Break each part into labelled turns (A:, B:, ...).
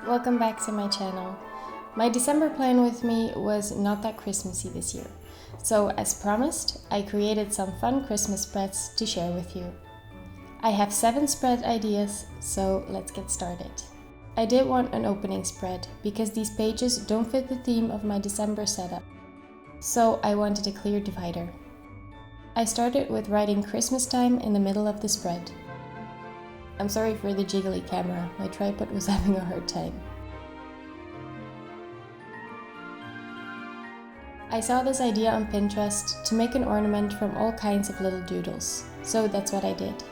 A: welcome back to my channel. My December plan with me was not that Christmassy this year, so as promised, I created some fun Christmas spreads to share with you. I have 7 spread ideas, so let's get started. I did want an opening spread because these pages don't fit the theme of my December setup, so I wanted a clear divider. I started with writing Christmas time in the middle of the spread. I'm sorry for the jiggly camera, my tripod was having a hard time. I saw this idea on Pinterest to make an ornament from all kinds of little doodles, so that's what I did.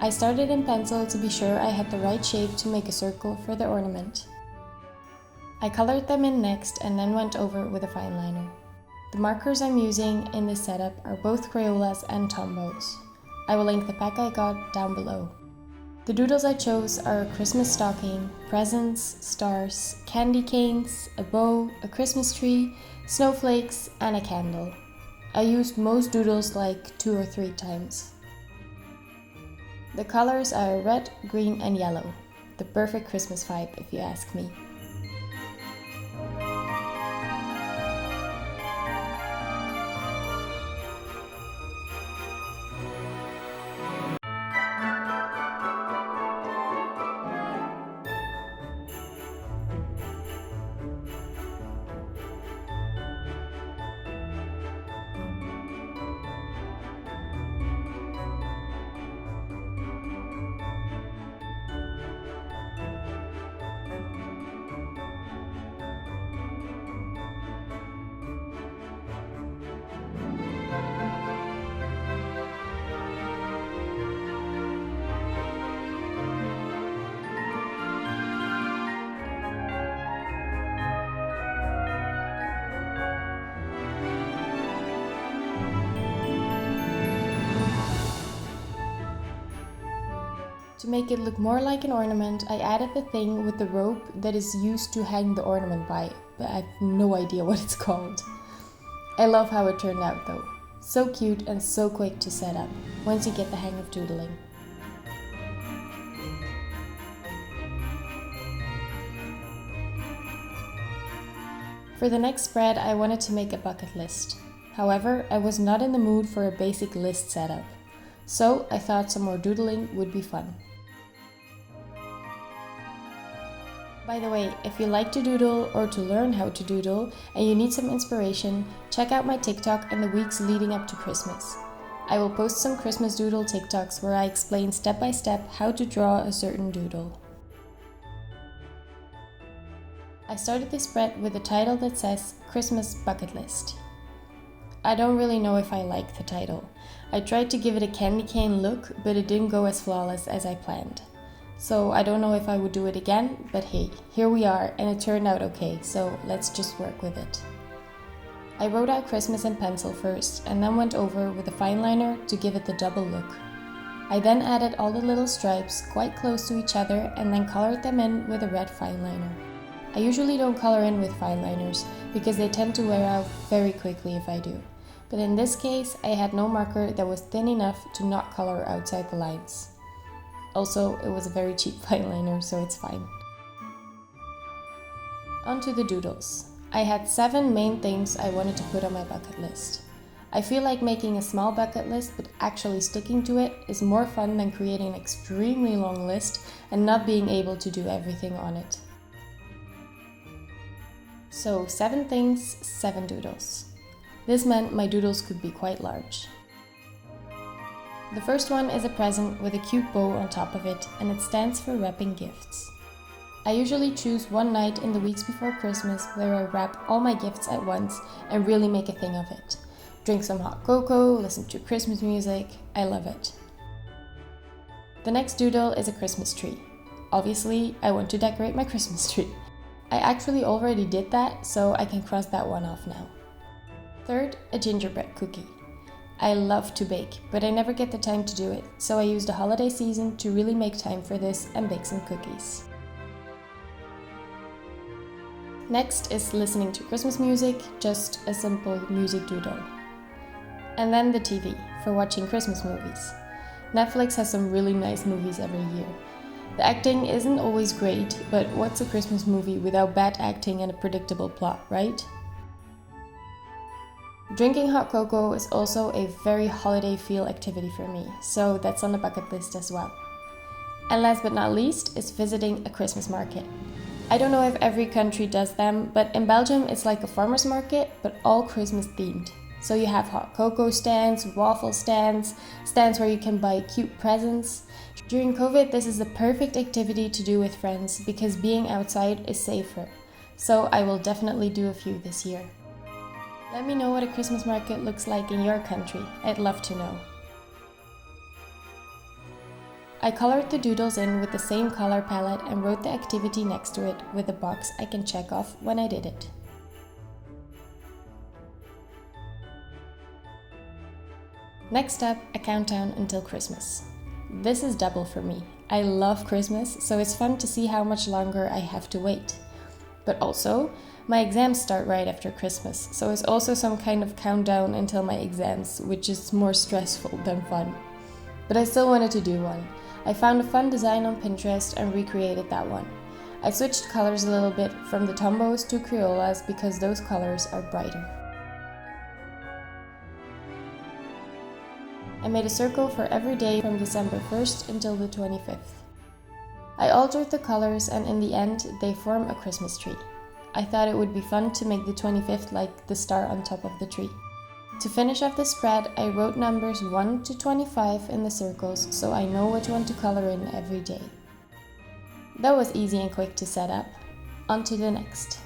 A: I started in pencil to be sure I had the right shape to make a circle for the ornament. I colored them in next and then went over with a fine liner. The markers I'm using in this setup are both Crayolas and Tombows. I will link the pack I got down below. The doodles I chose are a Christmas stocking, presents, stars, candy canes, a bow, a Christmas tree, snowflakes, and a candle. I used most doodles like 2 or 3 times. The colors are red, green, and yellow. The perfect Christmas vibe, if you ask me. To make it look more like an ornament, I added the thing with the rope that is used to hang the ornament by, but I have no idea what it's called. I love how it turned out though. So cute and so quick to set up, once you get the hang of doodling. For the next spread, I wanted to make a bucket list. However, I was not in the mood for a basic list setup, so I thought some more doodling would be fun. By the way, if you like to doodle or to learn how to doodle and you need some inspiration, check out my TikTok in the weeks leading up to Christmas. I will post some Christmas doodle TikToks where I explain step by step how to draw a certain doodle. I started this spread with a title that says Christmas Bucket List. I don't really know if I like the title. I tried to give it a candy cane look, but it didn't go as flawless as I planned. So I don't know if I would do it again, but hey, here we are and it turned out okay, so let's just work with it. I wrote out Christmas in pencil first and then went over with a fine liner to give it the double look. I then added all the little stripes quite close to each other and then colored them in with a red fine liner. I usually don't color in with fine liners because they tend to wear out very quickly if I do. But in this case, I had no marker that was thin enough to not color outside the lines. Also, it was a very cheap fine liner, so it's fine. Onto the doodles. I had 7 main things I wanted to put on my bucket list. I feel like making a small bucket list but actually sticking to it is more fun than creating an extremely long list and not being able to do everything on it. So 7 things, 7 doodles. This meant my doodles could be quite large. The first one is a present with a cute bow on top of it, and it stands for wrapping gifts. I usually choose one night in the weeks before Christmas where I wrap all my gifts at once and really make a thing of it. Drink some hot cocoa, listen to Christmas music, I love it. The next doodle is a Christmas tree. Obviously, I want to decorate my Christmas tree. I actually already did that, so I can cross that one off now. Third, a gingerbread cookie. I love to bake, but I never get the time to do it, so I used the holiday season to really make time for this and bake some cookies. Next is listening to Christmas music, just a simple music doodle. And then the TV, for watching Christmas movies. Netflix has some really nice movies every year. The acting isn't always great, but what's a Christmas movie without bad acting and a predictable plot, right? Drinking hot cocoa is also a very holiday feel activity for me, so that's on the bucket list as well. And last but not least is visiting a Christmas market. I don't know if every country does them, but in Belgium it's like a farmer's market, but all Christmas themed. So you have hot cocoa stands, waffle stands, stands where you can buy cute presents. During COVID, this is the perfect activity to do with friends because being outside is safer. So I will definitely do a few this year. Let me know what a Christmas market looks like in your country. I'd love to know. I colored the doodles in with the same color palette and wrote the activity next to it with a box I can check off when I did it. Next up, a countdown until Christmas. This is double for me. I love Christmas, so it's fun to see how much longer I have to wait. But also, my exams start right after Christmas, so it's also some kind of countdown until my exams, which is more stressful than fun. But I still wanted to do one. I found a fun design on Pinterest and recreated that one. I switched colors a little bit from the Tombos to Crayolas because those colors are brighter. I made a circle for every day from December 1st until the 25th. I altered the colors and in the end they form a Christmas tree. I thought it would be fun to make the 25th like the star on top of the tree. To finish off the spread, I wrote numbers 1 to 25 in the circles so I know which one to color in every day. That was easy and quick to set up. On to the next.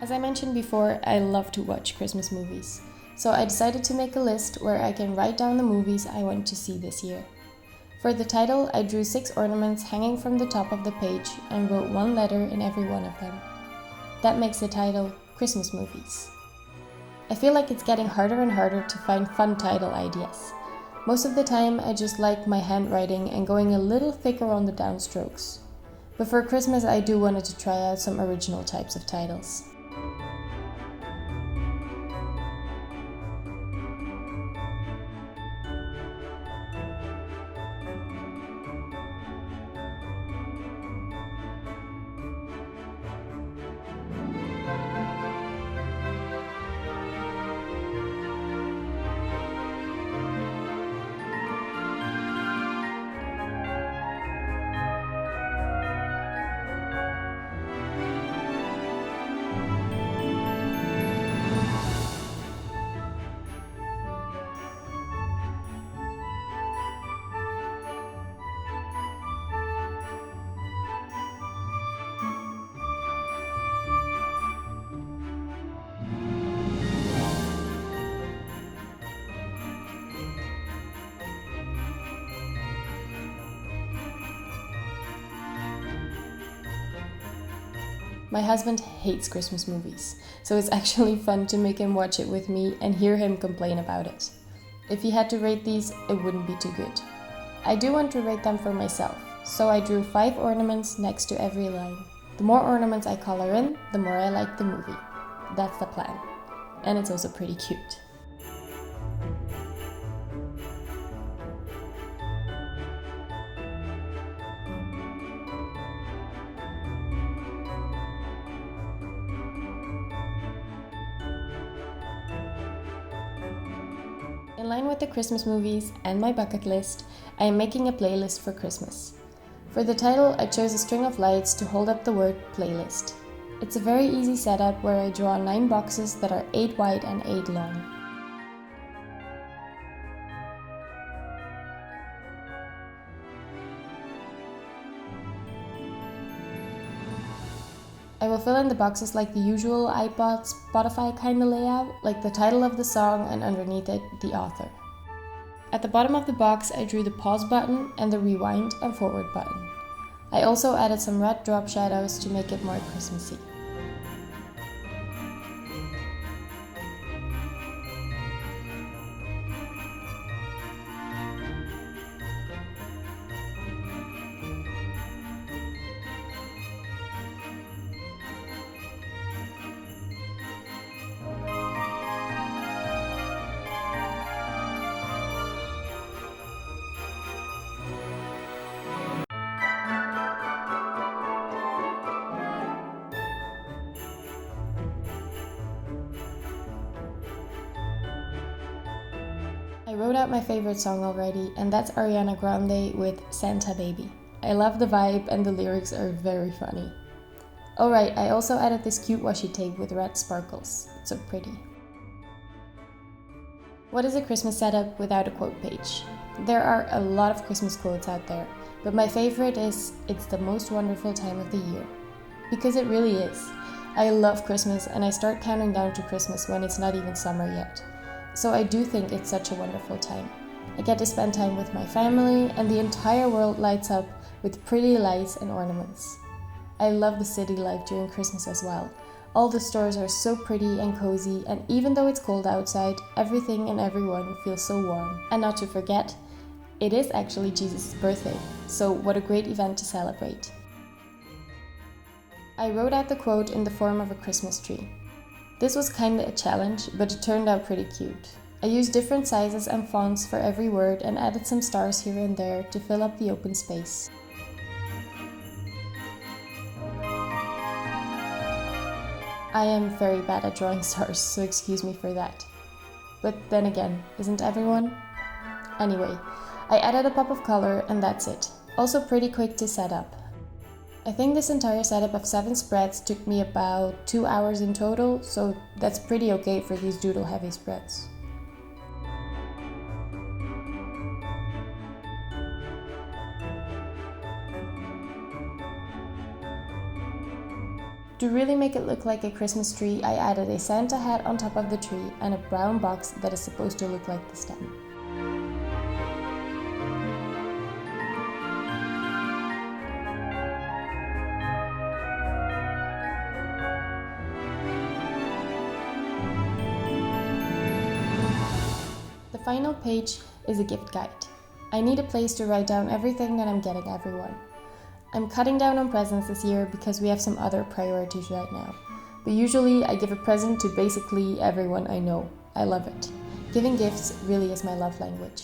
A: As I mentioned before, I love to watch Christmas movies. So I decided to make a list where I can write down the movies I want to see this year. For the title, I drew 6 ornaments hanging from the top of the page and wrote one letter in every one of them. That makes the title Christmas Movies. I feel like it's getting harder and harder to find fun title ideas. Most of the time, I just like my handwriting and going a little thicker on the downstrokes. But for Christmas, I do wanted to try out some original types of titles. My husband hates Christmas movies, so it's actually fun to make him watch it with me and hear him complain about it. If he had to rate these, it wouldn't be too good. I do want to rate them for myself, so I drew 5 ornaments next to every line. The more ornaments I color in, the more I like the movie. That's the plan. And it's also pretty cute. In line with the Christmas movies and my bucket list, I am making a playlist for Christmas. For the title, I chose a string of lights to hold up the word playlist. It's a very easy setup where I draw 9 boxes that are 8 wide and 8 long. I will fill in the boxes like the usual iPod, Spotify kind of layout, like the title of the song and underneath it, the author. At the bottom of the box, I drew the pause button and the rewind and forward button. I also added some red drop shadows to make it more Christmassy. I wrote out my favorite song already, and that's Ariana Grande with Santa Baby. I love the vibe and the lyrics are very funny. Alright, I also added this cute washi tape with red sparkles. It's so pretty. What is a Christmas setup without a quote page? There are a lot of Christmas quotes out there, but my favorite is, "It's the most wonderful time of the year." Because it really is. I love Christmas and I start counting down to Christmas when it's not even summer yet. So I do think it's such a wonderful time. I get to spend time with my family and the entire world lights up with pretty lights and ornaments. I love the city life during Christmas as well. All the stores are so pretty and cozy, and even though it's cold outside, everything and everyone feels so warm. And not to forget, it is actually Jesus' birthday, so what a great event to celebrate. I wrote out the quote in the form of a Christmas tree. This was kinda a challenge, but it turned out pretty cute. I used different sizes and fonts for every word and added some stars here and there to fill up the open space. I am very bad at drawing stars, so excuse me for that. But then again, isn't everyone? Anyway, I added a pop of color and that's it. Also pretty quick to set up. I think this entire setup of 7 spreads took me about 2 hours in total, so that's pretty okay for these doodle heavy spreads. To really make it look like a Christmas tree, I added a Santa hat on top of the tree and a brown box that is supposed to look like the stem. The final page is a gift guide. I need a place to write down everything that I'm getting everyone. I'm cutting down on presents this year because we have some other priorities right now. But usually I give a present to basically everyone I know. I love it. Giving gifts really is my love language.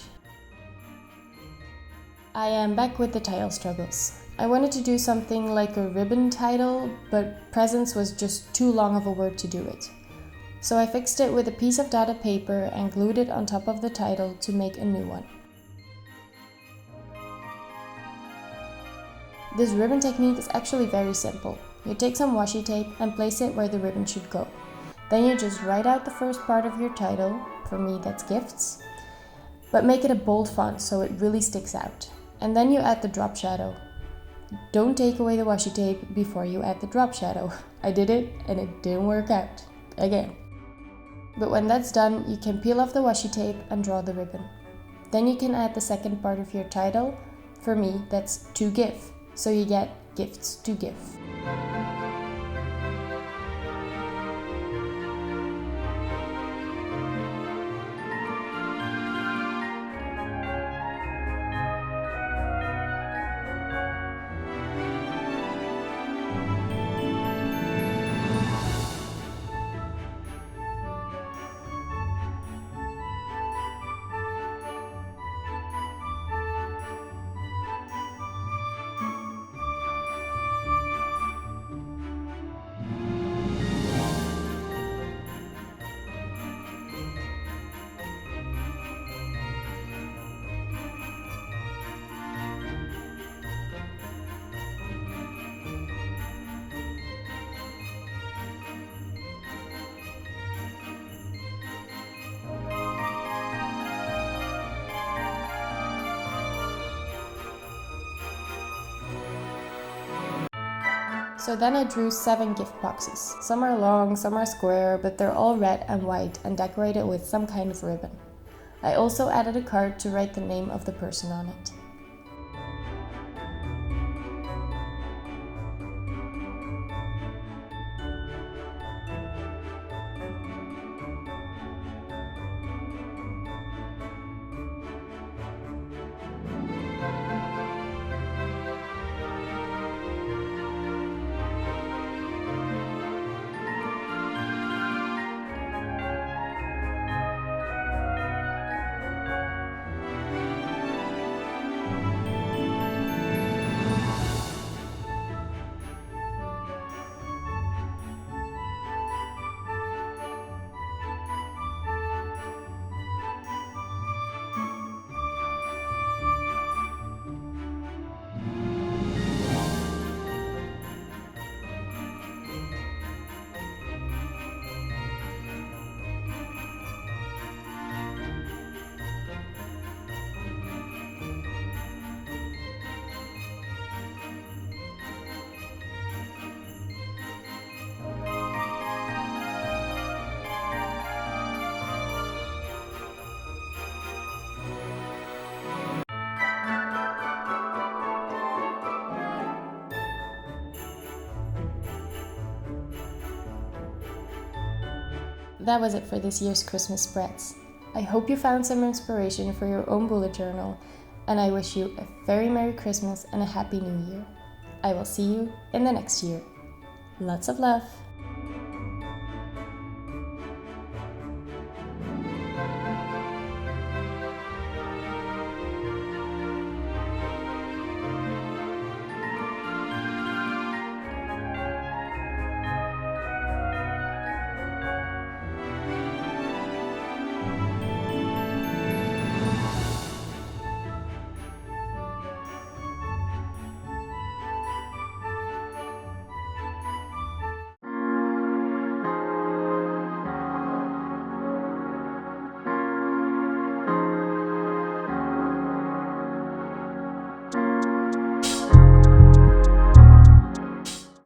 A: I am back with the title struggles. I wanted to do something like a ribbon title, but presents was just too long of a word to do it. So I fixed it with a piece of dotted paper and glued it on top of the title to make a new one. This ribbon technique is actually very simple. You take some washi tape and place it where the ribbon should go. Then you just write out the first part of your title, for me that's gifts, but make it a bold font so it really sticks out. And then you add the drop shadow. Don't take away the washi tape before you add the drop shadow. I did it and it didn't work out. Again. But when that's done, you can peel off the washi tape and draw the ribbon. Then you can add the second part of your title. For me, that's to give. So you get gifts to give. So then I drew 7 gift boxes. Some are long, some are square, but they're all red and white and decorated with some kind of ribbon. I also added a card to write the name of the person on it. that was it for this year's Christmas spreads. I hope you found some inspiration for your own bullet journal, and I wish you a very Merry Christmas and a Happy New Year. I will see you in the next year. Lots of love.